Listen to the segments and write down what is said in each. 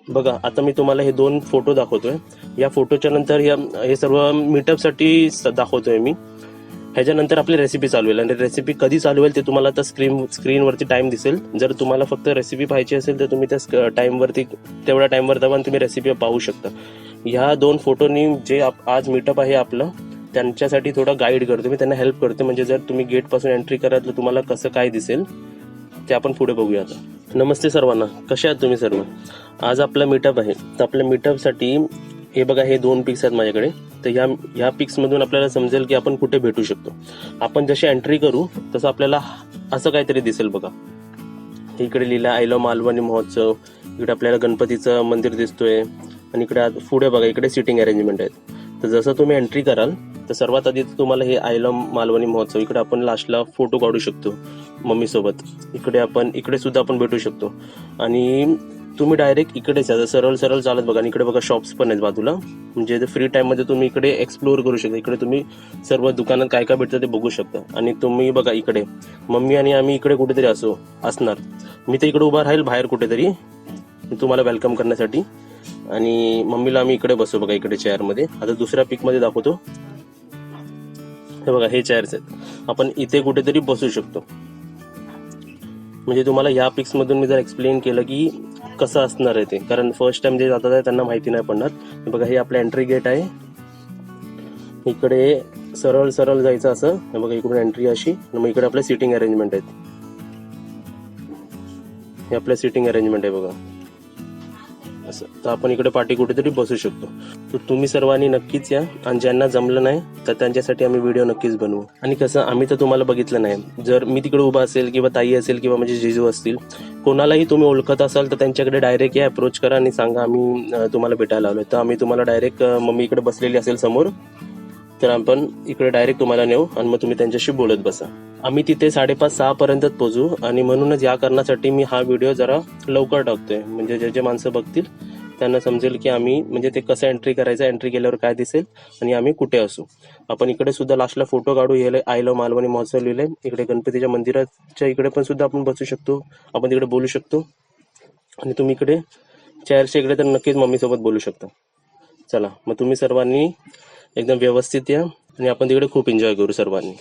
बघा आता मी तुम्हाला हे 2 फोटो दाखवतोय. या फोटोच्या नंतर हे सर्व मीटअपसाठी दाखवतोय मी. ह्याच्यानंतर आपली रेसिपी चालू होईल आणि रेसिपी कधी चालू होईल ते तुम्हाला आता स्क्रीनवरती टाइम दिसेल. जर तुम्हाला फक्त रेसिपी पाहायची असेल तर तुम्ही त्या टाइमवरती तेवढ्या टाइमवर दाबून तुम्ही रेसिपी पाहू शकता. ह्या 2 फोटोनी जे आज मीटअप आहे आपलं त्यांच्यासाठी थोडं गाईड करतो मी, त्यांना हेल्प करतो. म्हणजे जर तुम्ही गेटपासून एंट्री कराल तर तुम्हाला कसं काय दिसेल ते आपण पुढे बघूया. आता नमस्ते सर्वांना, कसे आहात तुम्ही सर्व. आज आपला मीटअप आहे. तर आपल्या मीटअपसाठी हे बघा हे 2 पिक्स आहेत माझ्याकडे. तर ह्या पिक्स मधून आपल्याला समजेल की आपण कुठे भेटू शकतो. आपण जशी एंट्री करू तसं आपल्याला असं काहीतरी दिसेल बघा. इकडे लिहिलं आय लव्ह मालवणी महोत्सव. इकडे आपल्याला गणपतीचं मंदिर दिसतोय आणि इकडे पुढे बघा इकडे सिटिंग अरेंजमेंट आहेत. तर जसं तुम्ही एंट्री कराल तर सर्वात आधी तुम्हाला हे आय लव्ह मालवणी महोत्सव, इकडे आपण लास्टला फोटो काढू शकतो मम्मी सोबत. इकडे सुद्धा आपण भेटू शकतो. आणि तुम्ही डायरेक्ट इकडेच आहे सरळ सरळ चालत बघा. आणि इकडे बघा शॉप्स पण आहेत बाजूला. म्हणजे फ्री टाइम मध्ये तुम्ही इकडे एक्सप्लोर करू शकता. इकडे तुम्ही सर्व दुकानात काय काय भेटतं ते बघू शकता. आणि तुम्ही बघा इकडे मम्मी आणि आम्ही इकडे कुठेतरी असणार. मी तर इकडे उभा राहील बाहेर कुठेतरी तुम्हाला वेलकम करण्यासाठी. आणि मम्मीला आम्ही इकडे बसू बघा इकडे चेअरमध्ये. आता दुसऱ्या पिक मध्ये दाखवतो. हे बघा हे चेअर्स आहेत. आपण इथे कुठेतरी बसू शकतो. म्हणजे तुम्हाला या पिक्स मधून मी जर एक्सप्लेन केलं की कसं असणार आहे ते, कारण फर्स्ट टाइम जे जातात आहे त्यांना माहिती नाही पडणार. बघा हे आपलं एंट्री गेट आहे. इकडे सरळ सरळ जायचं असं. हे बघा इकडून एंट्री अशी. मग इकडे आपल्या सिटिंग अरेंजमेंट आहेत. हे आपल्या सिटिंग अरेंजमेंट आहे बघा असं. तर आपण इकडे पाठी कुठेतरी बसू शकतो. तर तुम्ही सर्वांनी नक्कीच या. आणि ज्यांना जमलं नाही तर त्यांच्यासाठी आम्ही व्हिडिओ नक्कीच बनवू. आणि कसं आम्ही तर तुम्हाला बघितलं नाही, जर मी तिकडे उभा असेल किंवा ताई असेल किंवा म्हणजे जिजू असतील, कोणालाही तुम्ही ओळखत असाल तर त्यांच्याकडे डायरेक्ट या, अप्रोच करा आणि सांगा आम्ही तुम्हाला भेटायला आलोय. तर आम्ही तुम्हाला डायरेक्ट मम्मी इकडे बसलेली असेल समोर तर आपण इकडे डायरेक्ट तुम्हाला नेऊ आणि मग तुम्ही त्यांच्याशी बोलत बसा. आम्ही तिथे 5:30-6 पर्यंतच पोहोचू. आणि म्हणूनच या कारणासाठी मी हा व्हिडिओ जरा लवकर टाकतोय. म्हणजे जे माणसं बघतील त्यांना समजेल की आम्ही म्हणजे ते कसं एंट्री करायचं, एंट्री केल्यावर काय दिसेल आणि आम्ही कुठे असू. आपण इकडे सुद्धा लास्टला फोटो काढू. हे आय लव्ह मालवणी महोत्सव लिहिलंय. इकडे गणपतीच्या मंदिराच्या इकडे पण सुद्धा आपण बसू शकतो. आपण तिकडे बोलू शकतो. आणि तुम्ही इकडे चेअरच्या इकडे तर नक्कीच मम्मी सोबत बोलू शकता. चला मग तुम्ही सर्वांनी एकदम व्यवस्थित या आणि आपण तिकडे खूप एन्जॉय करू सर्वांनी.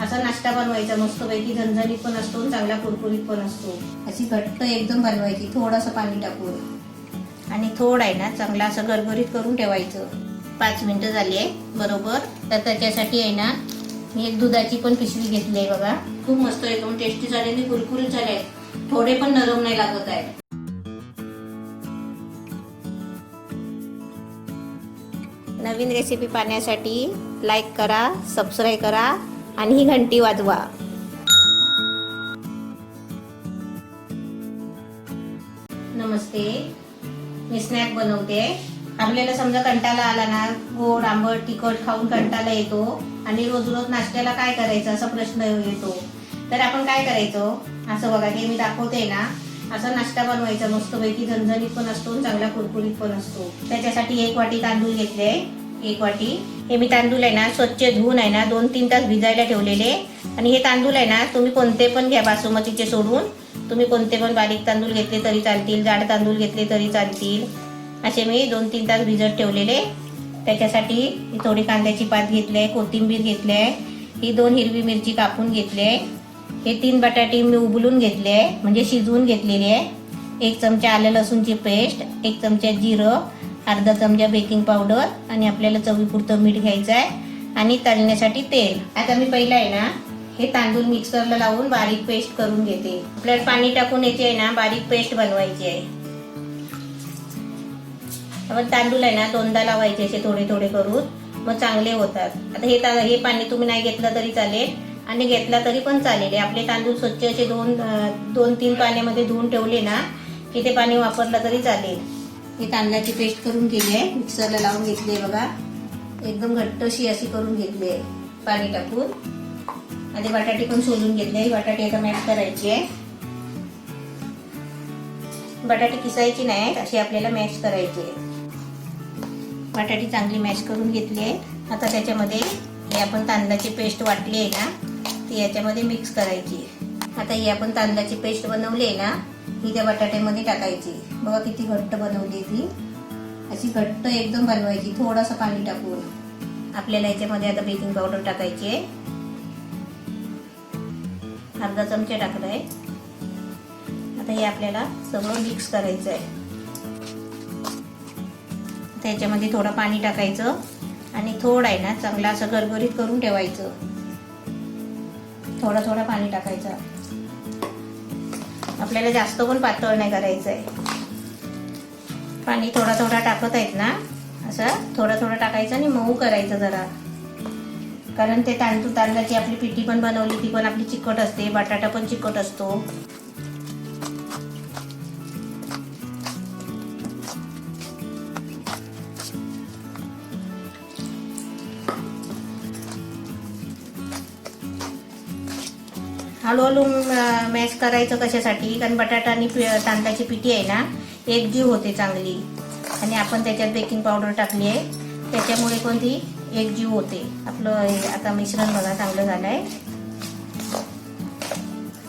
असा नाश्ता बनवायचा मस्तपैकी, झणझणीत पण असतो आणि चांगला कुरकुरीत पण असतो. अशी घट्ट एकदम बनवायची, थोडंसं पाणी टाकून आणि थोडं आहे ना चांगला असं गरगरीत करून ठेवायचं. 5 मिनिटं झाली आहे बरोबर. तर त्याच्यासाठी आहे ना मी एक दुधाची पण पिशवी घेतली आहे बघा. खूप मस्त एकदम टेस्टी झालेली, कुरकुरीत झाले, थोडे पण नरम नाही लागत आहे. नवीन रेसिपी पाहण्यासाठी लाईक करा, सबस्क्राईब करा आणि ही घंटी वाजवा. नमस्ते, मी स्नॅक बनवते. आपल्याला समजा कंटाळा आला ना, गोड आंबट तिखट खाऊन कंटाळा येतो आणि रोज रोज नाश्त्याला काय करायचं असा प्रश्न येतो. तर आपण काय करायचं असं बघा की मी दाखवते ना, असा नाश्ता बनवायचा मस्तपैकी, झणझणीत पण असतो चांगला कुरकुरीत पण असतो. त्याच्यासाठी 1 वाटी तांदूळ घेतले. 1 वाटी हे मी तांदूळ आहे ना स्वच्छ धुवून आहे ना 2-3 तास भिजायला ठेवलेले. आणि हे तांदूळ आहे ना तुम्ही कोणते पण घ्या, बासमतीचे सोडून तुम्ही कोणते पण बारीक तांदूळ घेतले तरी चालतील, जाड तांदूळ घेतले तरी चालतील. असे मी 2-3 तास भिजत ठेवलेले. त्याच्यासाठी थोडी कांद्याची पात घेतली, कोथिंबीर घेतली, ही 2 हिरवी मिरची कापून घेतली, हे 3 बटाटे मी उबलून घेतले म्हणजे शिजवून घेतलेले आहे, 1 चमचा आलं लसूणची पेस्ट, 1 चमचा जिरं, अर्धा चमचा बेकिंग पावडर आणि आपल्याला चवीपुरतं मीठ घ्यायचं आहे आणि तळण्यासाठी तेल. आता मी पहिला आहे ना हे तांदूळ मिक्सरला लावून बारीक पेस्ट करून घेते. आपल्याला पाणी टाकून याची आहे ना बारीक पेस्ट बनवायची आहे. आपण तांदूळ आहे ना 2दा लावायचे असे थोडे थोडे करून, मग चांगले होतात. आता हे पाणी तुम्ही नाही घेतलं तरी चालेल आणि घेतला तरी पण चालेल. आपले तांदूळ स्वच्छ असे 2-3 पाण्यामध्ये धुवून ठेवले ना की ते पाणी वापरलं तरी चालेल. हे तांदळाची पेस्ट करून घेतली आहे, मिक्सरला लावून घेतली आहे बघा. एकदम घट्टशी अशी करून घेतली आहे पाणी टाकून. आणि बटाटे पण सोलून घेतले. बटाटे आता मॅश करायचे आहे. बटाटे किसायची नाही, अशी आपल्याला मॅश करायची आहे. बटाटे चांगली मॅश करून घेतली आहे. आता त्याच्यामध्ये हे आपण तांदळाची पेस्ट वाटली आहे ना ती याच्यामध्ये मिक्स करायची आहे. आता ही आपण तांदळाची पेस्ट बनवली आहे ना ही त्या बटाट्यामध्ये टाकायची. बघा किती घट्ट बनवली ती. अशी घट्ट एकदम बनवायची. थोडंसं पाणी टाकून आपल्याला याच्यामध्ये आता बेकिंग पावडर टाकायची आहे. अर्धा चमचा टाकलाय. आता हे आपल्याला सगळं मिक्स करायचं आहे. त्याच्यामध्ये थोडं पाणी टाकायचं आणि थोडं आहे ना चांगलं असं गरगरीत करून ठेवायचं. थोडं थोडं पाणी टाकायचं. आपल्याला जास्त पण पातळ नाही करायचं आहे. पाणी थोडा थोडा टाकत आहेत ना, असं थोडं थोडं टाकायचं आणि मऊ करायचं जरा. कारण ते तांदळाची आपली पिठी पण बनवली ती पण आपली चिकट असते, बटाटा पण चिकट असतो. हळूहळू मॅश करायचं कशासाठी, कारण बटाटा आणि तांदळाची पिठी आहे ना एकजीव होते चांगली. आणि आपण त्याच्यात बेकिंग पावडर टाकली आहे त्याच्यामुळे पण ती एकजीव होते. आपलं आता मिश्रण बघा चांगलं झालंय.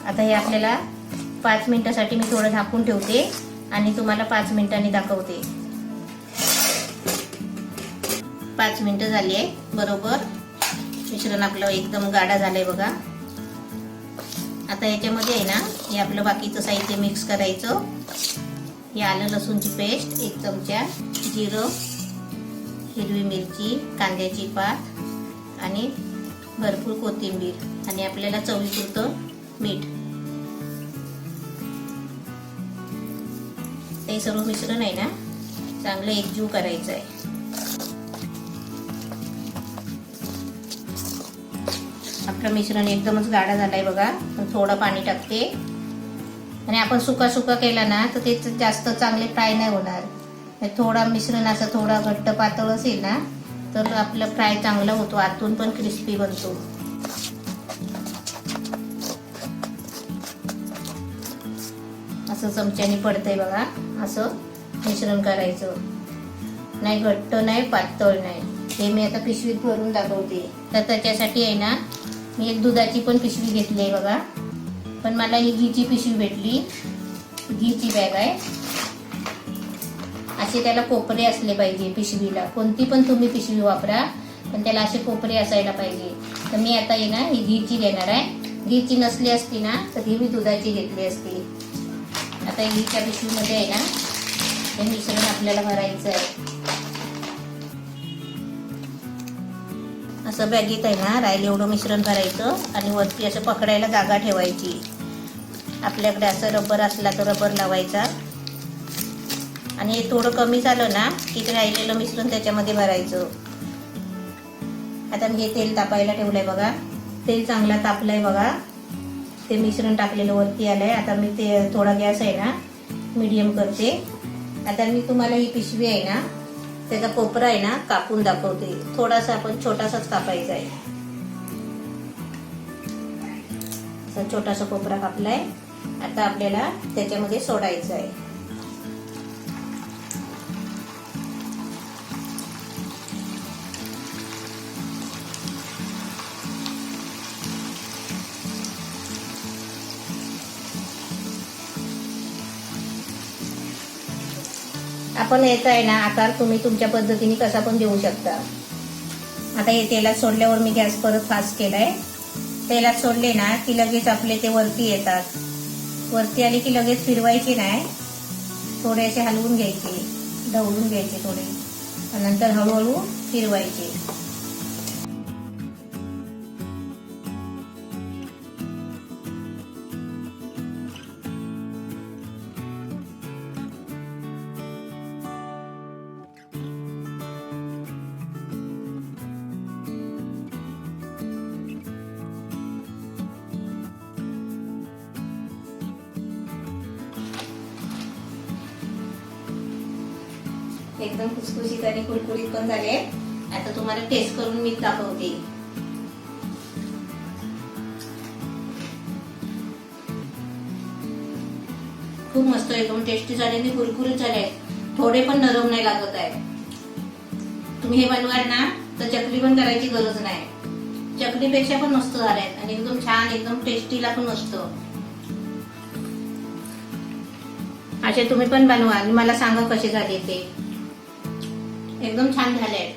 आता हे आपल्याला 5 मिनिटासाठी मी थोडं झाकून ठेवते आणि तुम्हाला 5 मिनिटांनी दाखवते. 5 मिनिटं झाली आहे बरोबर. मिश्रण आपलं एकदम गाढा झालंय बघा. आता याच्यामध्ये आहे ना हे आपलं बाकीचं साहित्य मिक्स करायचं. हे आलं लसूणची पेस्ट 1 चमचा, जिरं, हिरवी मिरची, कांद्याची पात आणि भरपूर कोथिंबीर आणि आपल्याला चवीपुरतं मीठ. हे सर्व मिश्रण आहे ना चांगलं एकजीव करायचं आहे. आपलं मिश्रण एकदमच गाढा झालाय बघा. पण थोडं पाणी टाकते आणि आपण सुका सुका केला ना तर ते जास्त चांगले फ्राय नाही होणार. थोडा मिश्रण असं थोडा घट्ट पातळ असेल ना तर आपलं फ्राय चांगला होतो, आतून पण क्रिस्पी बनतो. असं चमच्याने पडतंय बघा. असं मिश्रण करायचं. नाही घट्ट नाही पातळ नाही. हे मी आता पिशवीत भरून दाखवते. तर त्याच्यासाठी आहे ना मी एक दुधाची पण पिशवी घेतली आहे बघा. पण मला ही घीची पिशवी भेटली. घीची बॅग आहे. असे त्याला कोपरे असले पाहिजे पिशवीला. कोणती पण तुम्ही पिशवी वापरा पण त्याला असे कोपरे असायला पाहिजे. तर मी आता आहे ना ही घीची घेणार आहे. घीची नसली असती ना तर ही मी दुधाची घेतली असती. आता घीच्या पिशवीमध्ये आहे ना हे मिश्रण आपल्याला भरायचं आहे. असं बॅगेत आहे ना राहिलं एवढं मिश्रण भरायचं आणि वरती असं पकडायला जागा ठेवायची. आपल्याकडे असं रबर असला तर रबर लावायचा आणि हे थोडं कमी झालं ना की ते राहिलेलं मिश्रण त्याच्यामध्ये भरायचं. आता मी हे तेल तापायला ठेवलंय बघा. तेल चांगला तापलंय बघा. ते मिश्रण टाकलेलं वरती आलंय. आता मी ते थोडा गॅस आहे ना मीडियम करते. आता मी तुम्हाला ही पिशवी आहे ना त्याचा कोपरा आहे ना कापून दाखवते. थोडासा आपण छोटासाच कापायचा आहे. असा छोटासा कोपरा कापलाय. आता आपल्याला त्याच्यामध्ये सोडायचं आहे. आपण याचा आहे ना आकार तुम्ही तुमच्या पद्धतीने कसा पण देऊ शकता. आता हे तेलात सोडल्यावर मी गॅस परत फास्ट केलाय. तेलात सोडले ना की लगेच आपले ते वरती येतात. वरती आले की लगेच फिरवायचे नाही. थोडेसे हलवून घ्यायचे, ढवळून घ्यायचे थोडे, नंतर हळूहळू फिरवायचे. एकदम खुसखुशीत आणि कुरकुरीत पण झाले. आता तुम्हाला टेस्ट करून मी दाखवते. खूप मस्त एकदम टेस्टी झाले आणि कुरकुरीत झाले. थोडे पण नरम नाही लागत आहे. तुम्ही हे बनवाल ना तर चकली पण करायची गरज नाही. चकलीपेक्षा पण मस्त झाले आणि एकदम छान एकदम टेस्टीला पण मस्त. असे तुम्ही पण बनवा आणि मला सांगा कसे झाले ते. एकदम छान झाले.